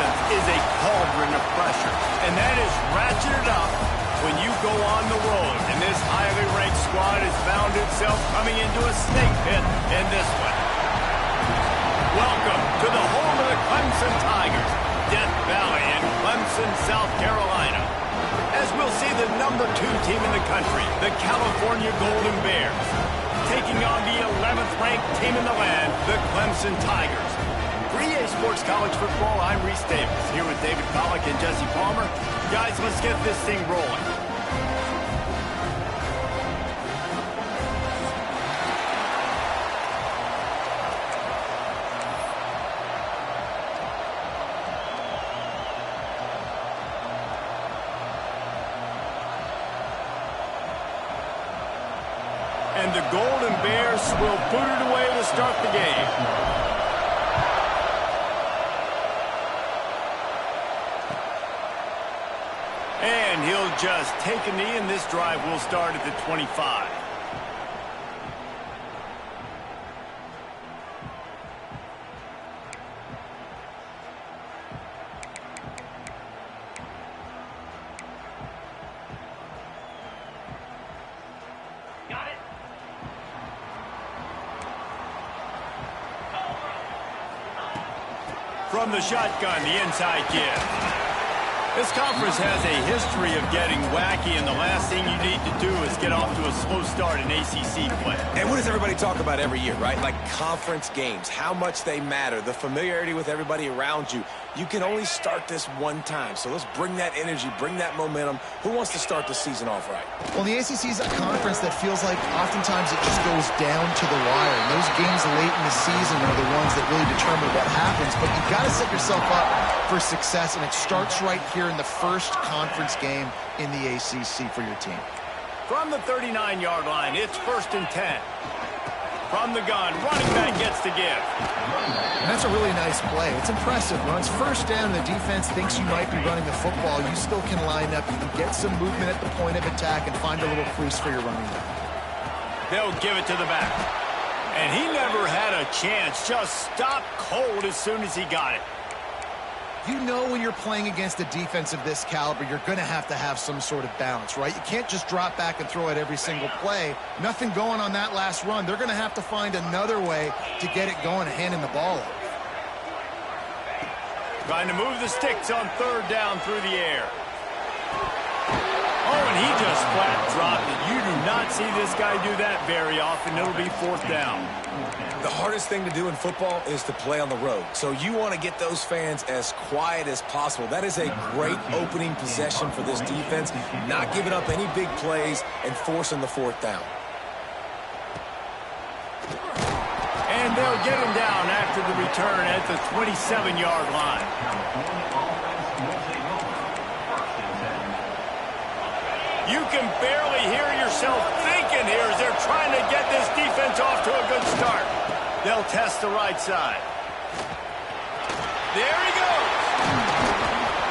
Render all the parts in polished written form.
defense is a cauldron of pressure, and that is ratcheted up when you go on the road. And this highly ranked squad has found itself coming into a snake pit in this one. Welcome to the home of the Clemson Tigers, Death Valley in Clemson, South Carolina. As we'll see the #2 team in the country, the California Golden Bears, taking on the 11th ranked team in the land, the Clemson Tigers. For EA Sports College Football, I'm Reese Davis, here with David Pollack and Jesse Palmer. Guys, let's get this thing rolling. And the Golden Bears will put it away to start the game. And he'll just take a knee, and this drive will start at the 25. From the shotgun, the inside give. This conference has a history of getting wacky, and the last thing you need to do is get off to a slow start in ACC play. And what does everybody talk about every year, right? Like conference games, how much they matter, the familiarity with everybody around you. You can only start this one time, so let's bring that energy, bring that momentum. Who wants to start the season off right? Well, the ACC is a conference that feels like oftentimes it just goes down to the wire. And those games late in the season are the ones that really determine what happens. But you've got to set yourself up for success, and it starts right here in the first conference game in the ACC for your team. From the 39-yard line, it's 1st and 10. From the gun, running back gets the give. And that's a really nice play. It's impressive. When it's 1st down and the defense thinks you might be running the football, you still can line up. You can get some movement at the point of attack and find a little crease for your running back. They'll give it to the back. And he never had a chance. Just stopped cold as soon as he got it. You know when you're playing against a defense of this caliber, you're going to have some sort of balance, right? You can't just drop back and throw it every single play. Nothing going on that last run. They're going to have to find another way to get it going and handing the ball off. Trying to move the sticks on 3rd down through the air. Oh, and he just flat dropped it. You do not see this guy do that very often. It'll be 4th down. The hardest thing to do in football is to play on the road. So you want to get those fans as quiet as possible. That is a great opening possession for this defense, not giving up any big plays and forcing the 4th down. And they'll get him down after the return at the 27-yard line. You can barely hear yourself thinking here as they're trying to get this defense off to a good start. They'll test the right side. There he goes.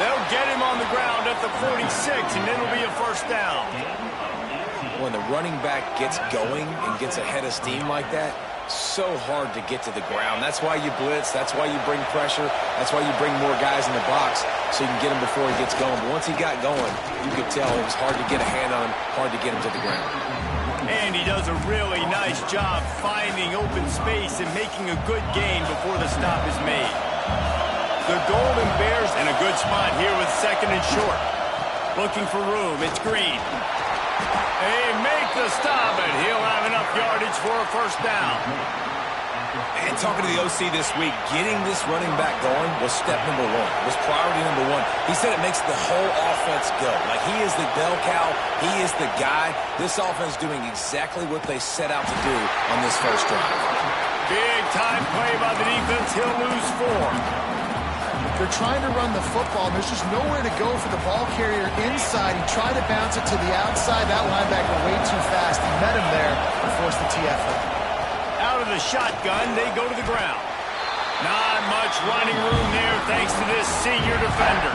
They'll get him on the ground at the 46, and it'll be a 1st down. When the running back gets going and gets ahead of steam like that, so hard to get to the ground. That's why you blitz. That's why you bring pressure. That's why you bring more guys in the box so you can get him before he gets going. But once he got going, you could tell it was hard to get a hand on him, hard to get him to the ground. And he does a really nice job finding open space and making a good gain before the stop is made. The Golden Bears in a good spot here with 2nd and short. Looking for room. It's Green. They make the stop, and he'll have enough yardage for a 1st down. And talking to the OC this week, getting this running back going was step #1, was priority #1. He said it makes the whole offense go. Like, he is the bell cow. He is the guy. This offense doing exactly what they set out to do on this first drive. Big time play by the defense. He'll lose 4. They're trying to run the football. There's just nowhere to go for the ball carrier inside. He tried to bounce it to the outside. That linebacker way too fast. He met him there and forced the TFL. Out of the shotgun, they go to the ground. Not much running room there thanks to this senior defender.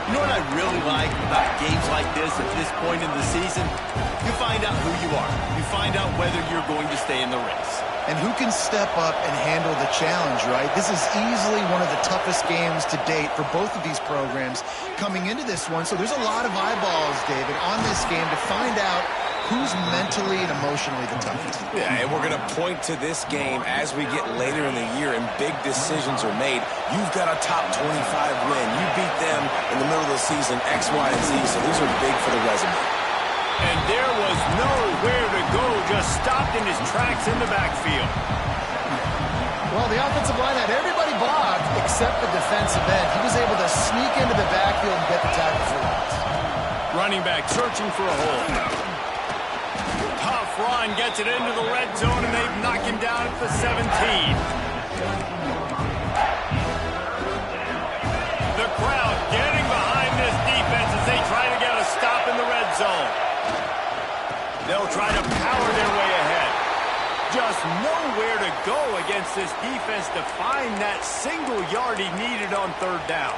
You know what I really like about games like this at this point in the season? You find out who you are. You find out whether you're going to stay in the race. and who can step up and handle the challenge, right? This is easily one of the toughest games to date for both of these programs coming into this one. So there's a lot of eyeballs, David, on this game to find out who's mentally and emotionally the toughest. Yeah, and we're going to point to this game as we get later in the year and big decisions are made. You've got a top 25 win. You beat them in the middle of the season, X, Y, and Z, so these are big for the resume. And there was nowhere to go, just stopped in his tracks in the backfield. Well, the offensive line had everybody blocked except the defensive end. He was able to sneak into the backfield and get the tackle for loss. Running back searching for a hole. Tough run, gets it into the red zone, and they've knocked him down at the 17. The crowd getting behind this defense as they try to get a stop in the red zone. They'll try to power their way ahead. Just nowhere to go against this defense to find that single yard he needed on third down.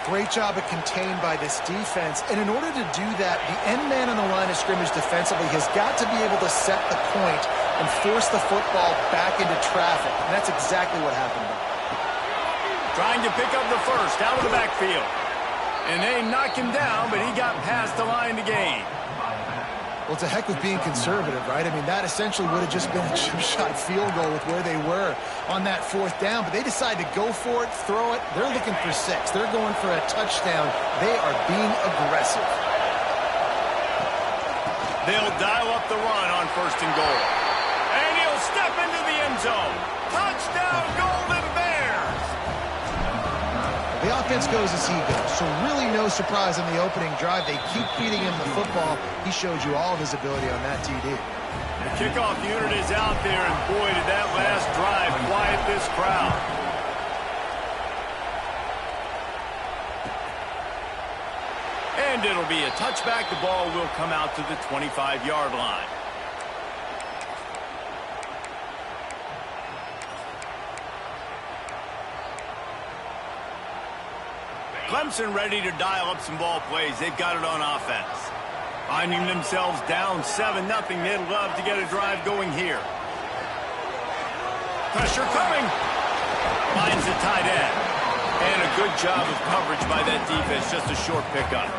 Great job of contained by this defense. And in order to do that, the end man on the line of scrimmage defensively has got to be able to set the point and force the football back into traffic. And that's exactly what happened. Trying to pick up the first out of the backfield. And they knock him down, but he got past the line to gain. Well, to heck with being conservative, right? I mean, that essentially would have just been a chip shot field goal with where they were on that fourth down. But they decided to go for it, throw it. They're looking for 6. They're going for a touchdown. They are being aggressive. They'll dial up the run on first and goal. And he'll step into the end zone. Touchdown, Golden Bears! The offense goes as he goes, so really no surprise in the opening drive. They keep feeding him the football. He showed you all of his ability on that TD. The kickoff unit is out there, and boy, did that last drive quiet this crowd. And it'll be a touchback. The ball will come out to the 25-yard line. Clemson ready to dial up some ball plays. They've got it on offense. Finding themselves down 7-0. They'd love to get a drive going here. Pressure coming. Finds the tight end. And a good job of coverage by that defense. Just a short pickup.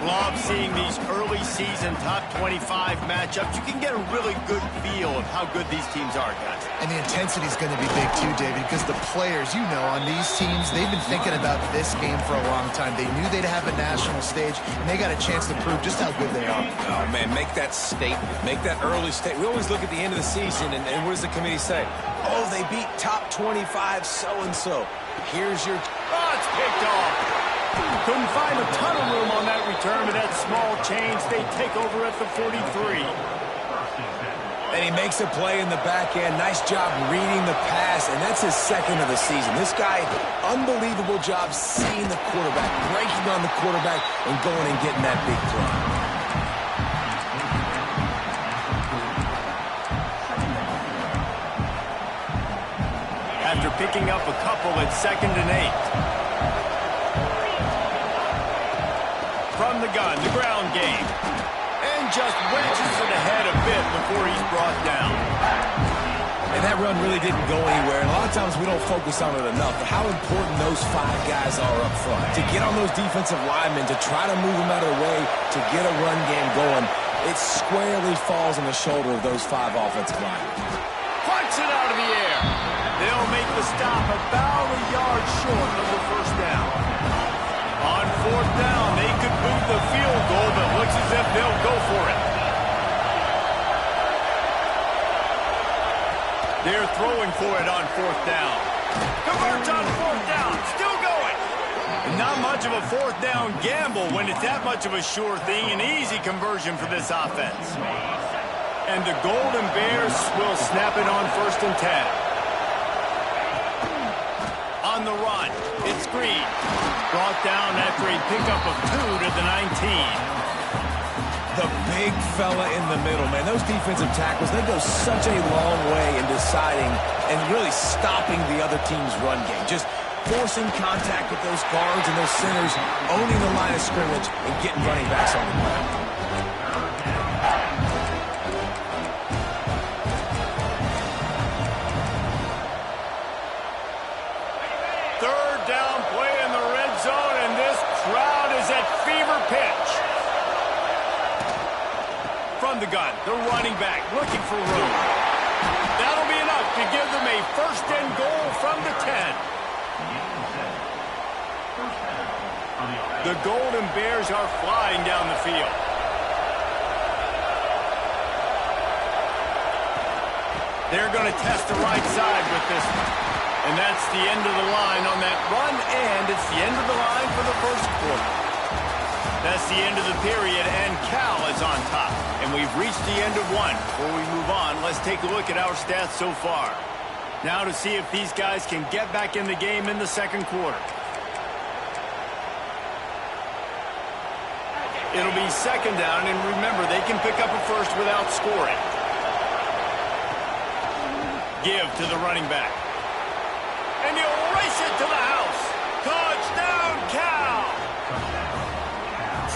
Love seeing these early season top 25 matchups. You can get a really good feel of how good these teams are, guys. And the intensity is going to be big too, David, because the players, you know, on these teams, they've been thinking about this game for a long time. They knew they'd have a national stage, and they got a chance to prove just how good they are. Oh, man, make that statement. Make that early statement. We always look at the end of the season, and what does the committee say? Oh, they beat top 25 so-and-so. Here's your... Oh, it's picked off. Couldn't find a ton of room on that return, but that small change, they take over at the 43. And he makes a play in the back end. Nice job reading the pass, and that's his second of the season. This guy, unbelievable job seeing the quarterback, breaking on the quarterback, and going and getting that big play. After picking up a couple at 2nd and 8. From the gun, the ground game. And just wedges it ahead a bit before he's brought down. And that run really didn't go anywhere. And a lot of times we don't focus on it enough. But how important those 5 guys are up front. To get on those defensive linemen, to try to move them out of the way, to get a run game going, it squarely falls on the shoulder of those 5 offensive linemen. Punts it out of the air. They'll make the stop about a yard short of the first down. On 4th down, they could move the field goal, but looks as if they'll go for it. They're throwing for it on 4th down. Converts on 4th down, still going. And not much of a 4th down gamble when it's that much of a sure thing, an easy conversion for this offense. And the Golden Bears will snap it on 1st and 10. On the run, it's Green. Brought down after a pickup of 2 to the 19. The big fella in the middle, man. Those defensive tackles, they go such a long way in deciding and really stopping the other team's run game. Just forcing contact with those guards and those centers, owning the line of scrimmage, and getting running backs on the ground. from the gun. The running back looking for room. That'll be enough to give them a first and goal from the 10. The Golden Bears are flying down the field. They're going to test the right side with this one. And that's the end of the line on that run, and it's the end of the line for the first quarter. That's the end of the period, and Cal is on top. And we've reached the end of one. Before we move on, let's take a look at our stats so far. Now to see if these guys can get back in the game in the second quarter. It'll be second down, and remember, they can pick up a first without scoring. Give to the running back. And he'll race it to the house. Touchdown, Cal!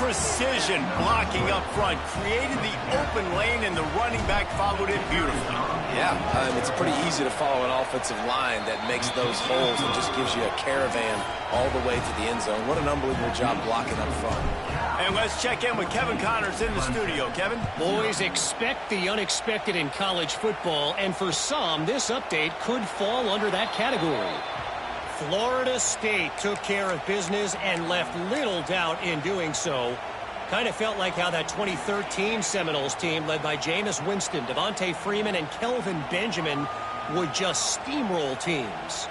Precision blocking up front created the open lane, and the running back followed it beautifully. Yeah, it's pretty easy to follow an offensive line that makes those holes and just gives you a caravan all the way to the end zone. What an unbelievable job blocking up front. And let's check in with Kevin Connors in the studio. Kevin? Boys, expect the unexpected in college football, and for some, this update could fall under that category. Florida State took care of business and left little doubt in doing so. Kind of felt like how that 2013 Seminoles team, led by Jameis Winston, Devontae Freeman, and Kelvin Benjamin, would just steamroll teams.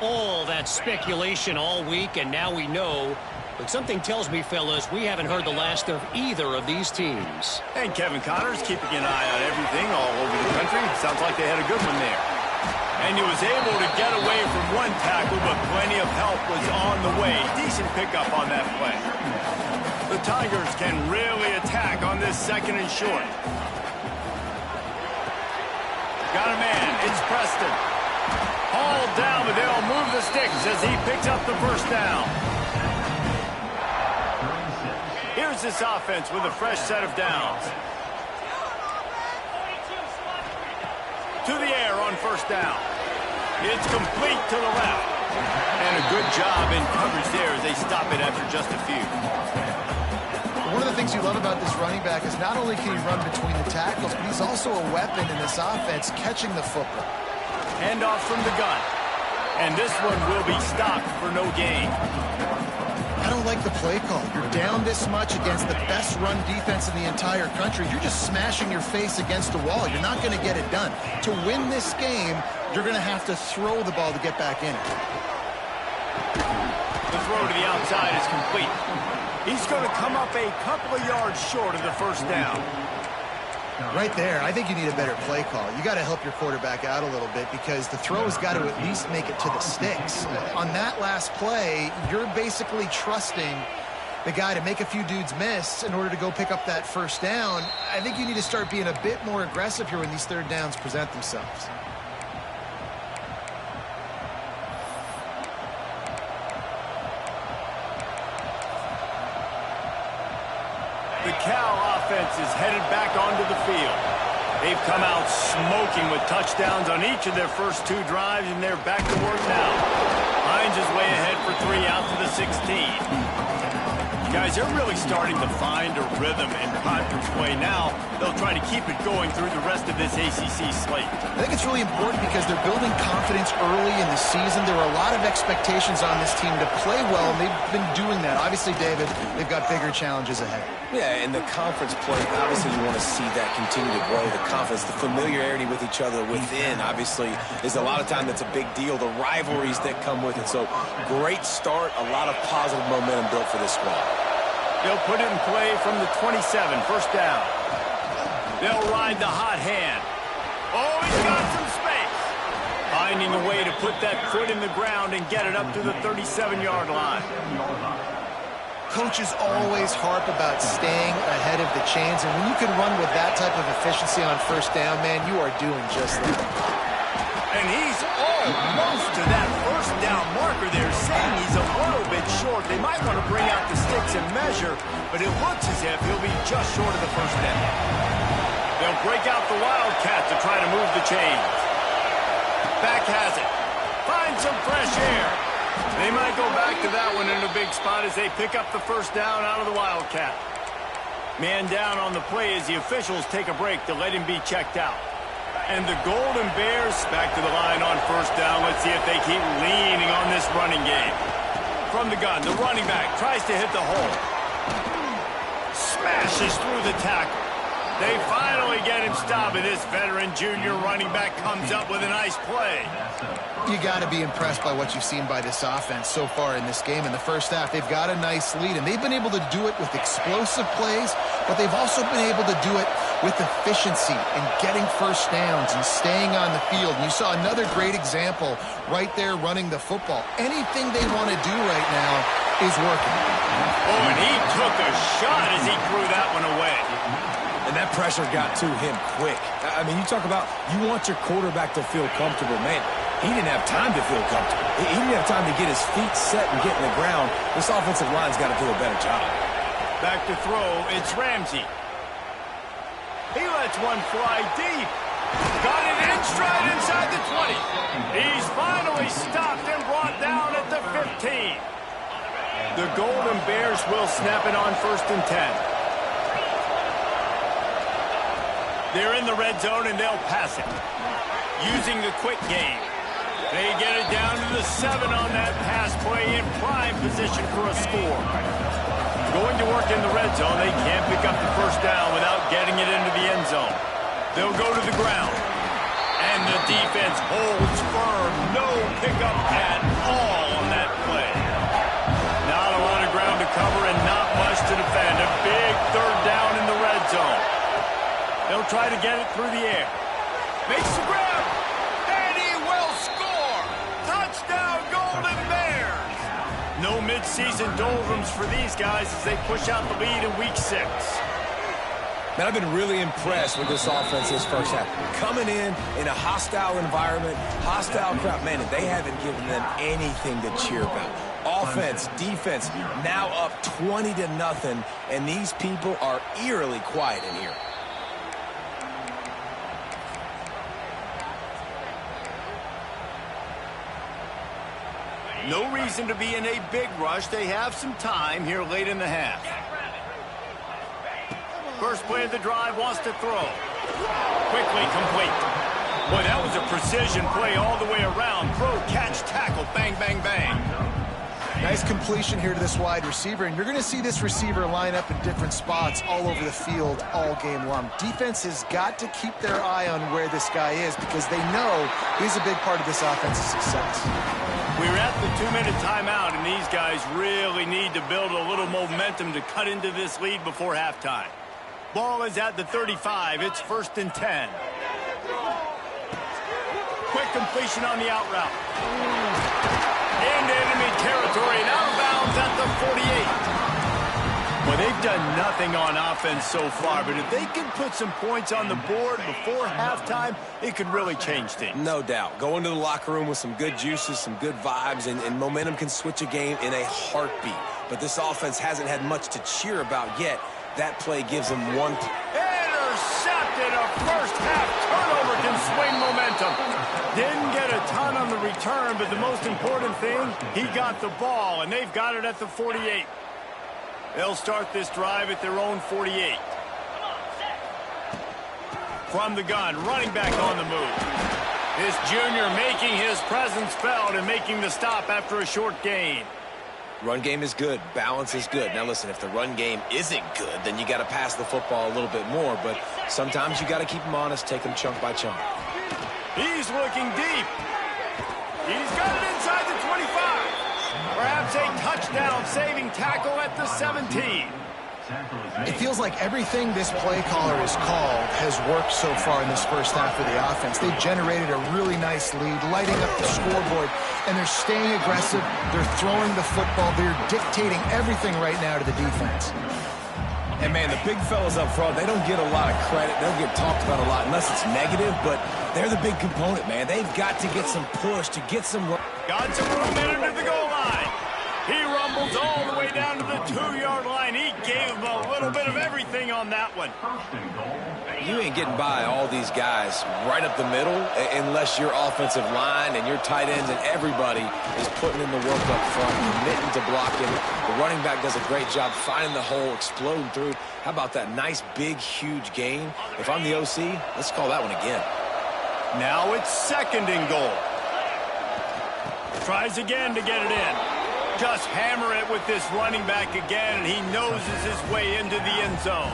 All that speculation all week, and now we know. But something tells me, fellas, we haven't heard the last of either of these teams. And Kevin Connors keeping an eye on everything all over the country. Sounds like they had a good one there. And he was able to get away from one tackle, but plenty of help was on the way. Decent pickup on that play. The Tigers can really attack on this second and short. Got a man. It's Preston. Hauled down, but they'll move the sticks as he picks up the first down. Here's this offense with a fresh set of downs. To the air on first down. It's complete to the left. And a good job in coverage there as they stop it after just a few. One of the things you love about this running back is not only can he run between the tackles, but he's also a weapon in this offense catching the football. Handoff from the gun. And this one will be stopped for no gain. I don't like the play call. You're down this much against the best run defense in the entire country. You're just smashing your face against the wall. You're not going to get it done. To win this game, you're going to have to throw the ball to get back in it. The throw to the outside is complete. He's going to come up a couple of yards short of the first down. Right there, I think you need a better play call. You got to help your quarterback out a little bit because the throw has got to at least make it to the sticks. On that last play, you're basically trusting the guy to make a few dudes miss in order to go pick up that first down. I think you need to start being a bit more aggressive here when these third downs present themselves. The Cal offense is headed back onto the field. They've come out smoking with touchdowns on each of their first two drives, and they're back to work now. Hines is way ahead for 3 out to the 16. Guys, they're really starting to find a rhythm in conference play now. They'll try to keep it going through the rest of this ACC slate. I think it's really important because they're building confidence early in the season. There are a lot of expectations on this team to play well, and they've been doing that. Obviously, David, they've got bigger challenges ahead. Yeah, in the conference play, obviously you want to see that continue to grow, the confidence, the familiarity with each other within, obviously, is a lot of time that's a big deal, the rivalries that come with it. So, great start, a lot of positive momentum built for this squad. They'll put it in play from the 27, first down. They'll ride the hot hand. Oh, he's got some space. Finding a way to put that foot in the ground and get it up to the 37-yard line. Coaches always harp about staying ahead of the chains, and when you can run with that type of efficiency on first down, man, you are doing just that. And he's almost to that first down marker there, saying he's a little bit short. They might want to bring out the sticks and measure, but it looks as if he'll be just short of the first down. They'll break out the Wildcat to try to move the chains. Back has it. Find some fresh air. They might go back to that one in a big spot as they pick up the first down out of the Wildcat. Man down on the play as the officials take a break to let him be checked out. And the Golden Bears back to the line on first down. Let's see if they keep leaning on this running game. From the gun, the running back tries to hit the hole. Smashes through the tackle. They finally get him stopped, and this veteran junior running back comes up with a nice play. You got to be impressed by what you've seen by this offense so far in this game. In the first half, they've got a nice lead, and they've been able to do it with explosive plays, but they've also been able to do it with efficiency and getting first downs and staying on the field. And you saw another great example right there running the football. Anything they want to do right now is working. Oh, and he took a shot as he threw that one away. And that pressure got to him quick. I mean, you talk about you want your quarterback to feel comfortable. Man, he didn't have time to feel comfortable. He didn't have time to get his feet set and get in the ground. This offensive line's got to do a better job. Back to throw, it's Ramsey. He lets one fly deep. Got it in stride inside the 20. He's finally stopped and brought down at the 15. The Golden Bears will snap it on 1st and 10. They're in the red zone, and they'll pass it. Using the quick game. They get it down to the 7 on that pass play in prime position for a score. Going to work in the red zone, they can't pick up the first down without getting it into the end zone. They'll go to the ground. And the defense holds firm. No pickup at all on that play. Not a lot of ground to cover and not much to defend. A big 3rd down in the red zone. They'll try to get it through the air. Makes the grab. And he will score. Touchdown, Golden Bears. No midseason doldrums for these guys as they push out the lead in Week 6. Man, I've been really impressed with this offense this first half. Coming in a hostile environment, hostile crowd, man, and they haven't given them anything to cheer about. Offense, defense, now up 20-0, and these people are eerily quiet in here. No reason to be in a big rush. They have some time here late in the half. First play of the drive, wants to throw. Quickly complete. Boy, that was a precision play all the way around. Throw, catch, tackle, bang, bang, bang. Nice completion here to this wide receiver, and you're going to see this receiver line up in different spots all over the field all game long. Defense has got to keep their eye on where this guy is because they know he's a big part of this offense's success. We're at the 2-minute timeout, and these guys really need to build a little momentum to cut into this lead before halftime. Ball is at the 35. It's 1st and 10. Quick completion on the out route. Into enemy territory and out of bounds at the 48. Well, they've done nothing on offense so far, but if they can put some points on the board before halftime, it could really change things. No doubt. Go into the locker room with some good juices, some good vibes, and momentum can switch a game in a heartbeat. But this offense hasn't had much to cheer about yet. That play gives them one. Intercepted. A first-half turnover can swing momentum. Didn't get a ton on the return, but the most important thing, he got the ball, and they've got it at the 48. They'll start this drive at their own 48. From the gun, running back on the move. This junior making his presence felt and making the stop after a short gain. Run game is good. Balance is good. Now, listen, if the run game isn't good, then you got to pass the football a little bit more. But sometimes you got to keep them honest, take them chunk by chunk. He's looking deep. He's got it inside the 25. Perhaps a touchdown-saving tackle at the 17. It feels like everything this play caller has called has worked so far in this first half of the offense. They've generated a really nice lead, lighting up the scoreboard, and they're staying aggressive. They're throwing the football. They're dictating everything right now to the defense. And, man, the big fellas up front, they don't get a lot of credit. They don't get talked about a lot unless it's negative, but they're the big component, man. They've got to get some push, to get some... Got some room in under the goal line. He rumbles all the way down to the 2-yard line. He gave him a little bit of everything. anything on that one. You ain't getting by all these guys right up the middle unless your offensive line and your tight ends and everybody is putting in the work up front, committing to blocking. The running back does a great job finding the hole, exploding through. How about that nice, big, huge gain? If I'm the OC, let's call that one again. Now it's 2nd and goal. Tries again to get it in. Just hammer it with this running back again, and he noses his way into the end zone.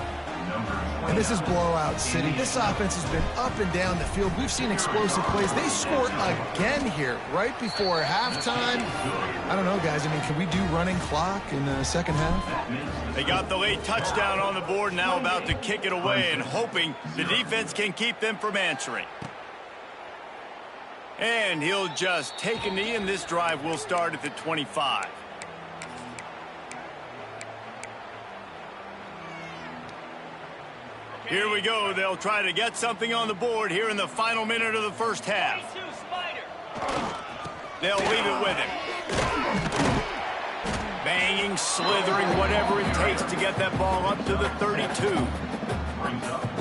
And this is blowout city. This offense has been up and down the field. We've seen explosive plays. They score again here right before halftime. I don't know, guys. I mean, can we do running clock in the second half? They got the late touchdown on the board, now about to kick it away and hoping the defense can keep them from answering. And he'll just take a knee, and this drive will start at the 25. Here we go. They'll try to get something on the board here in the final minute of the first half. They'll leave it with him. Banging, slithering, whatever it takes to get that ball up to the 32.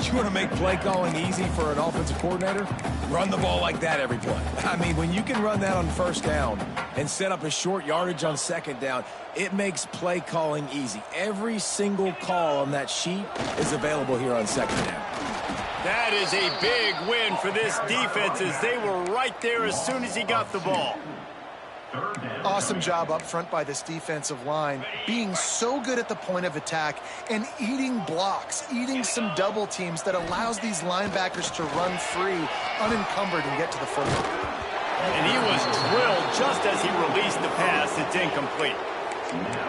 You want to make play calling easy for an offensive coordinator? Run the ball like that every play. I mean, when you can run that on first down and set up a short yardage on second down, it makes play calling easy. Every single call on that sheet is available here on second down. That is a big win for this defense as they were right there as soon as he got the ball. Awesome job up front by this defensive line, being so good at the point of attack and eating blocks, eating some double teams that allows these linebackers to run free, unencumbered, and get to the football. And he was drilled just as he released the pass. It's incomplete.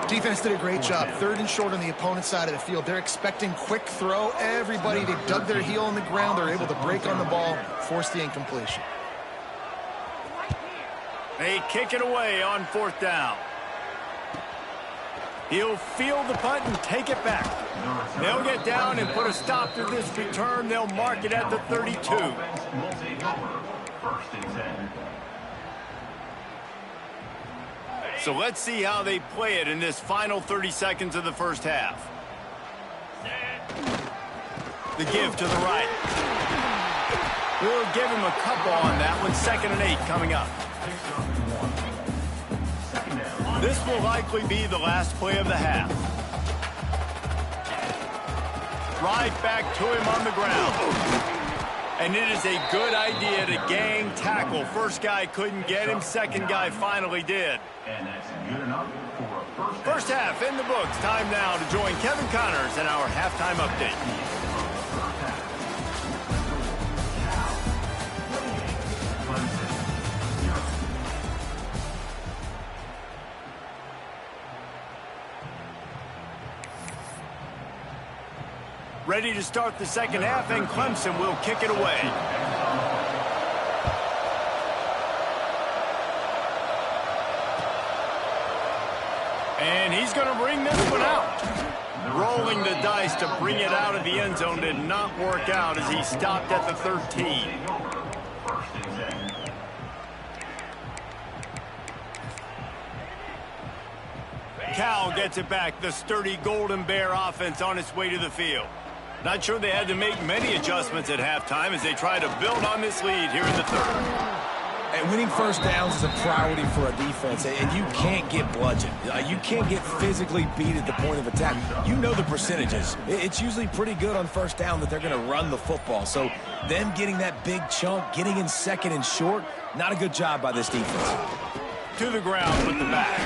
Defense did a great job. 3rd and short on the opponent's side of the field. They're expecting quick throw. Everybody, they dug their heel in the ground. They're able to break on the ball, force the incompletion. They kick it away on 4th down. He'll field the punt and take it back. They'll get down and put a stop to this return. They'll mark it at the 32. So let's see how they play it in this final 30 seconds of the first half. The give to the right. We'll give him a couple on that one. 2nd and 8 coming up. This will likely be the last play of the half. Right back to him on the ground. And it is a good idea to gang tackle. First guy couldn't get him. Second guy finally did. First half in the books. Time now to join Kevin Connors in our halftime update. Ready to start the second half, and Clemson will kick it away. And he's going to bring this one out. Rolling the dice to bring it out of the end zone did not work out as he stopped at the 13. Cal gets it back. The sturdy Golden Bear offense on its way to the field. Not sure they had to make many adjustments at halftime as they try to build on this lead here in the 3rd. And winning first downs is a priority for a defense, and you can't get bludgeoned. You can't get physically beat at the point of attack. You know the percentages. It's usually pretty good on first down that they're going to run the football. So them getting that big chunk, getting in 2nd and short, not a good job by this defense. To the ground with the back.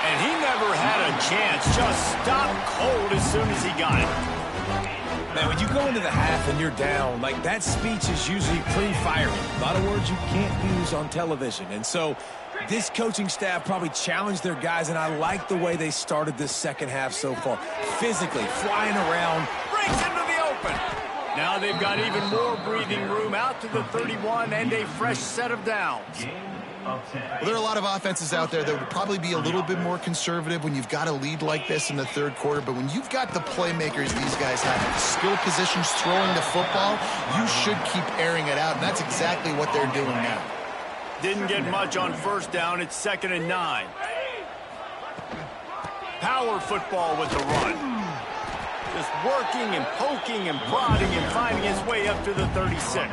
And he never had a chance. Just stopped cold as soon as he got it. Man, when you go into the half and you're down, like that speech is usually pretty fiery. A lot of words you can't use on television. And so this coaching staff probably challenged their guys, and I like the way they started this second half so far. Physically, flying around. Breaks into the open. Now they've got even more breathing room out to the 31 and a fresh set of downs. Well, there are a lot of offenses out there that would probably be a little bit more conservative when you've got a lead like this in the 3rd quarter. But when you've got the playmakers these guys have, the skill positions throwing the football, you should keep airing it out. And that's exactly what they're doing now. Didn't get much on first down. It's 2nd and 9. Power football with the run. just working and poking and prodding and finding his way up to the 36.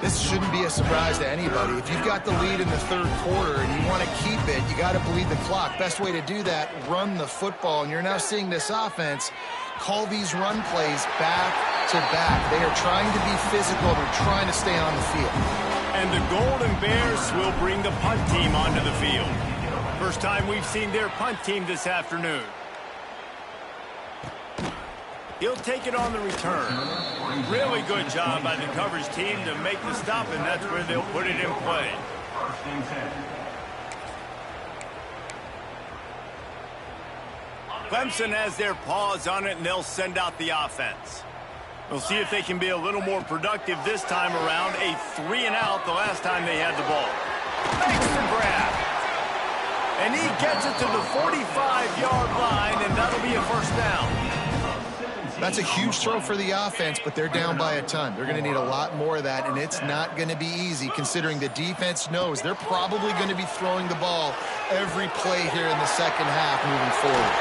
This shouldn't be a surprise to anybody. If you've got the lead in the third quarter and you want to keep it, you got to bleed the clock. Best way to do that, run the football. And you're now seeing this offense call these run plays back to back. They are trying to be physical. They're trying to stay on the field. And the Golden Bears will bring the punt team onto the field. First time we've seen their punt team this afternoon. He'll take it on the return. Really good job by the coverage team to make the stop, and that's where they'll put it in play. Clemson has their paws on it, and they'll send out the offense. We'll see if they can be a little more productive this time around. A 3-and-out the last time they had the ball. Makes the grab. And he gets it to the 45-yard line, and that'll be a first down. That's a huge throw for the offense, but they're down by a ton. They're going to need a lot more of that, and it's not going to be easy considering the defense knows they're probably going to be throwing the ball every play here in the second half moving forward.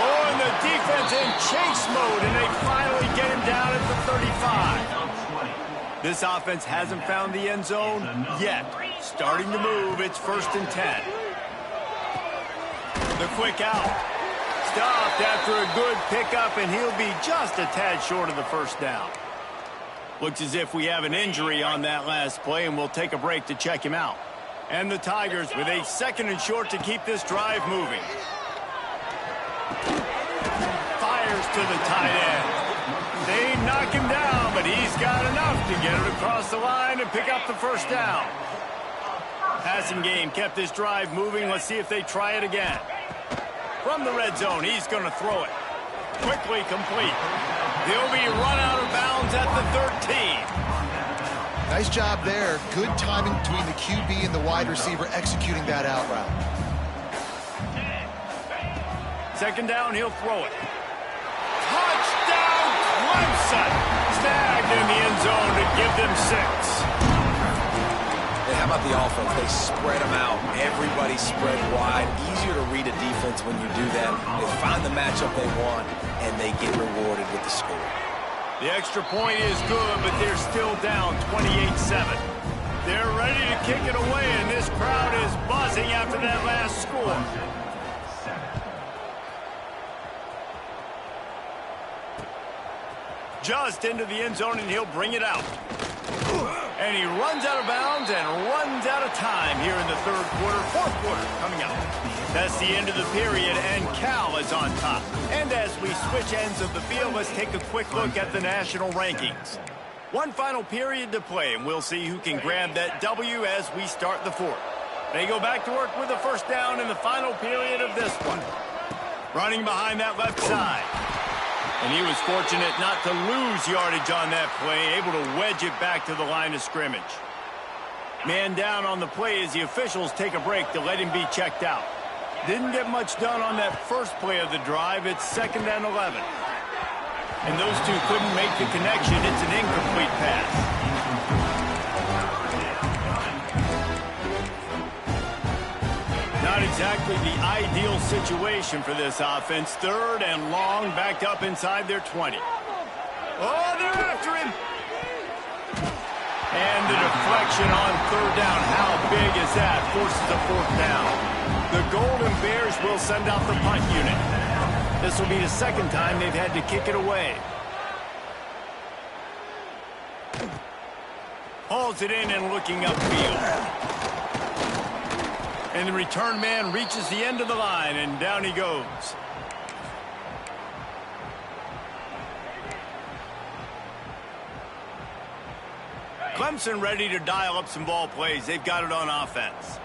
Oh, and the defense in chase mode, and they finally get him down at the 35. This offense hasn't found the end zone yet. Starting to move, it's 1st and 10. The quick out. Stopped after a good pickup, and he'll be just a tad short of the first down. Looks as if we have an injury on that last play, and we'll take a break to check him out. And the Tigers with a 2nd and short to keep this drive moving. Fires to the tight end. They knock him down, but he's got enough to get it across the line and pick up the first down. Passing game kept this drive moving. Let's see if they try it again. From the red zone, he's going to throw it. Quickly complete. He'll be run out of bounds at the 13. Nice job there. Good timing between the QB and the wide receiver executing that out route. 2nd down, he'll throw it. Touchdown, Clemson! Snagged in the end zone to give them 6. How about the offense? They spread them out. Everybody spread wide. Easier to read a defense when you do that. They find the matchup they want, and they get rewarded with the score. The extra point is good, but they're still down 28-7. They're ready to kick it away, and this crowd is buzzing after that last score. Just into the end zone, and he'll bring it out. And he runs out of bounds and runs out of time here in the third quarter. Fourth quarter coming up. That's the end of the period, and Cal is on top. And as we switch ends of the field, let's take a quick look at the national rankings. One final period to play, and we'll see who can grab that W as we start the fourth. They go back to work with a first down in the final period of this one. Running behind that left side. And he was fortunate not to lose yardage on that play, able to wedge it back to the line of scrimmage. Man down on the play as the officials take a break to let him be checked out. Didn't get much done on that first play of the drive. It's 2nd and 11. And those two couldn't make the connection. It's an incomplete pass. Not exactly the ideal situation for this offense. 3rd and long, backed up inside their 20. Oh, they're after him. And the deflection on 3rd down. How big is that? Forces a 4th down. The Golden Bears will send out the punt unit. This will be the 2nd time they've had to kick it away. Hauls it in and looking upfield. And the return man reaches the end of the line, and down he goes. Clemson ready to dial up some ball plays. They've got it on offense.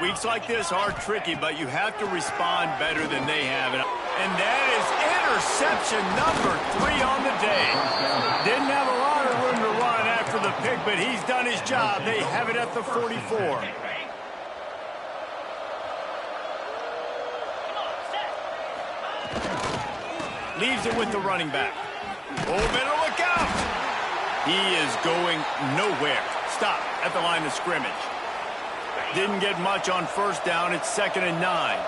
Weeks like this are tricky, but you have to respond better than they have. And that is interception number 3 on the day. Didn't have a lot of room to run after the pick, but he's done his job. They have it at the 44. Leaves it with the running back. Oh, better look out. He is going nowhere. Stop at the line of scrimmage. Didn't get much on first down. It's 2nd and 9.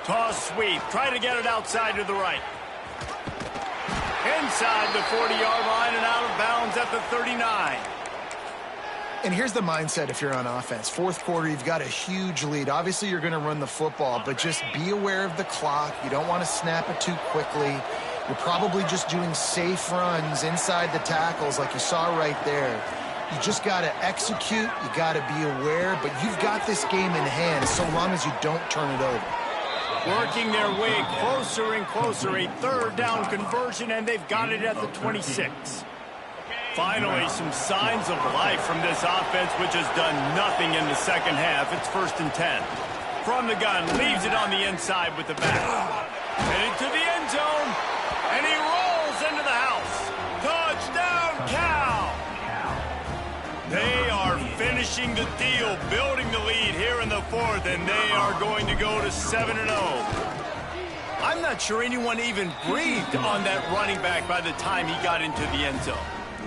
Toss sweep. Try to get it outside to the right. Inside the 40-yard line and out of bounds at the 39. And here's the mindset if you're on offense. Fourth quarter, you've got a huge lead. Obviously, you're going to run the football, but just be aware of the clock. You don't want to snap it too quickly. You're probably just doing safe runs inside the tackles like you saw right there. You just got to execute. You got to be aware, but you've got this game in hand so long as you don't turn it over. Working their way closer and closer. A third down conversion, and they've got it at the 26. Finally, some signs of life from this offense, which has done nothing in the second half. It's 1st and 10. From the gun, leaves it on the inside with the back. Headed to the end zone, and he rolls into the house. Touchdown, Cal! They are finishing the deal, building the lead here in the 4th, and they are going to go to 7-0. I'm not sure anyone even breathed on that running back by the time he got into the end zone.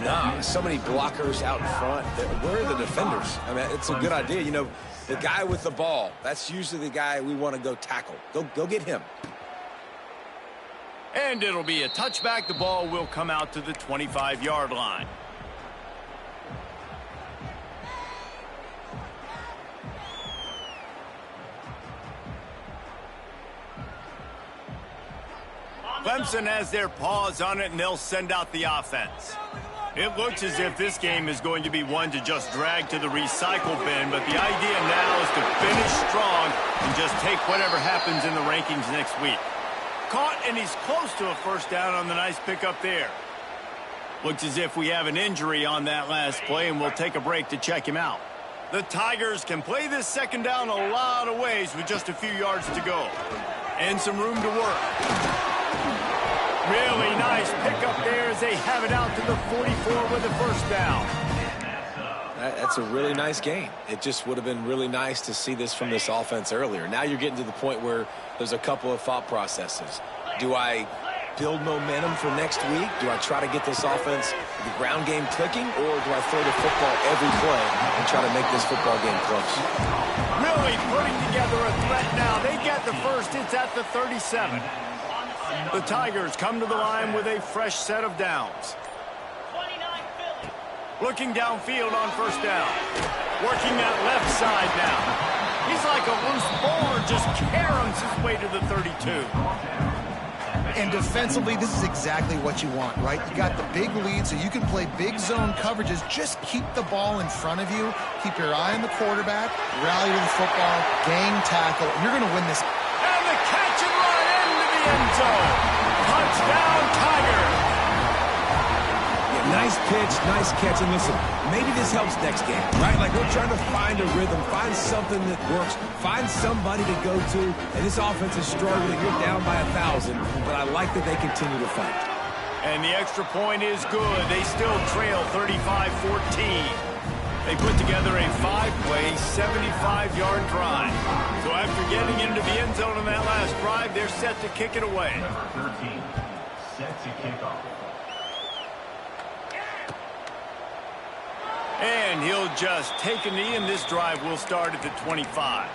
Nah, so many blockers out in front. Where are the defenders? I mean, it's a good idea. You know, the guy with the ball, that's usually the guy we want to go tackle. Go get him. And it'll be a touchback. The ball will come out to the 25-yard line. Clemson has their paws on it, and they'll send out the offense. It looks as if this game is going to be one to just drag to the recycle bin, but the idea now is to finish strong and just take whatever happens in the rankings next week. Caught, and he's close to a first down on the nice pickup there. Looks as if we have an injury on that last play, and we'll take a break to check him out. The Tigers can play this second down a lot of ways with just a few yards to go. And some room to work. Really nice pickup there as they have it out to the 44 with a first down. That's a really nice game. It just would have been really nice to see this from this offense earlier. Now you're getting to the point where there's a couple of thought processes. Do I build momentum for next week? Do I try to get this offense, the ground game clicking, or do I throw the football every play and try to make this football game close? Really putting together a threat now. They get the first. It's at the 37. The Tigers come to the line with a fresh set of downs. Looking downfield on first down. Working that left side now. He's like a loose bowler, just caroms his way to the 32. And defensively, this is exactly what you want, right? You got the big lead, so you can play big zone coverages. Just keep the ball in front of you. Keep your eye on the quarterback. Rally to the football. Gang tackle. And you're going to win this. And the catch and run into the end zone. Touchdown, Tigers. Nice pitch, nice catch, and listen, maybe this helps next game, right? Like we're trying to find a rhythm, find something that works, find somebody to go to, and this offense is struggling. You're down by 1,000, but I like that they continue to fight. And the extra point is good. They still trail 35-14. They put together a 5-play, 75-yard drive. So after getting into the end zone on that last drive, they're set to kick it away. Number 13, set to kick off. And he'll just take a knee, and this drive will start at the 25.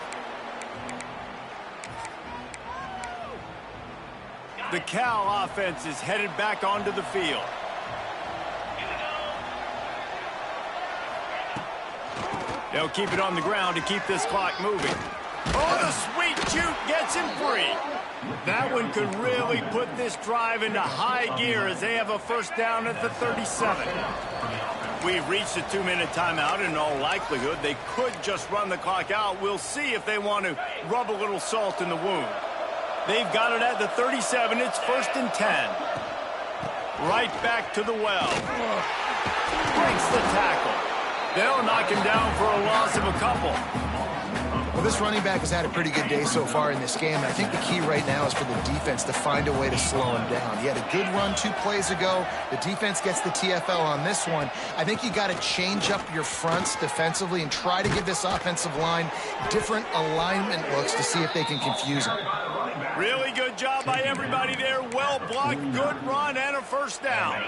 The Cal offense is headed back onto the field. They'll keep it on the ground to keep this clock moving. Oh, the sweet shoot gets him free. That one could really put this drive into high gear as they have a first down at the 37. We've reached a 2-minute timeout. In all likelihood, they could just run the clock out. We'll see if they want to rub a little salt in the wound. They've got it at the 37. It's 1st and 10. Right back to the well. Breaks the tackle. They'll knock him down for a loss of a couple. Well, this running back has had a pretty good day so far in this game. And I think the key right now is for the defense to find a way to slow him down. He had a good run 2 plays ago. The defense gets the TFL on this one. I think you got to change up your fronts defensively and try to give this offensive line different alignment looks to see if they can confuse him. Really good job by everybody there. Well blocked, good run, and a first down.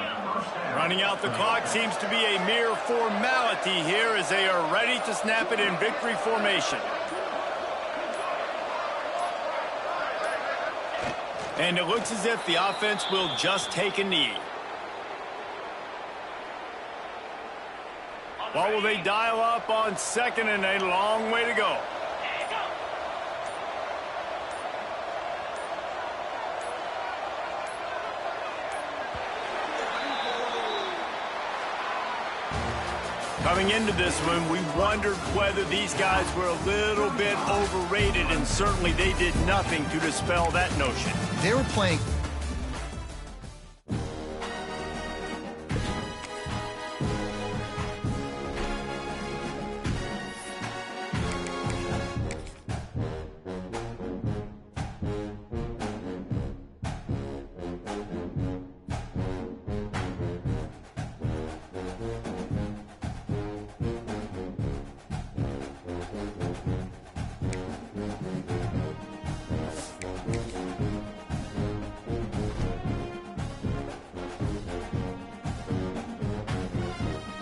Running out the clock seems to be a mere formality here as they are ready to snap it in victory formation. And it looks as if the offense will just take a knee. What will they dial up on second and a long way to go? Coming into this one, we wondered whether these guys were a little bit overrated, and certainly they did nothing to dispel that notion. They were playing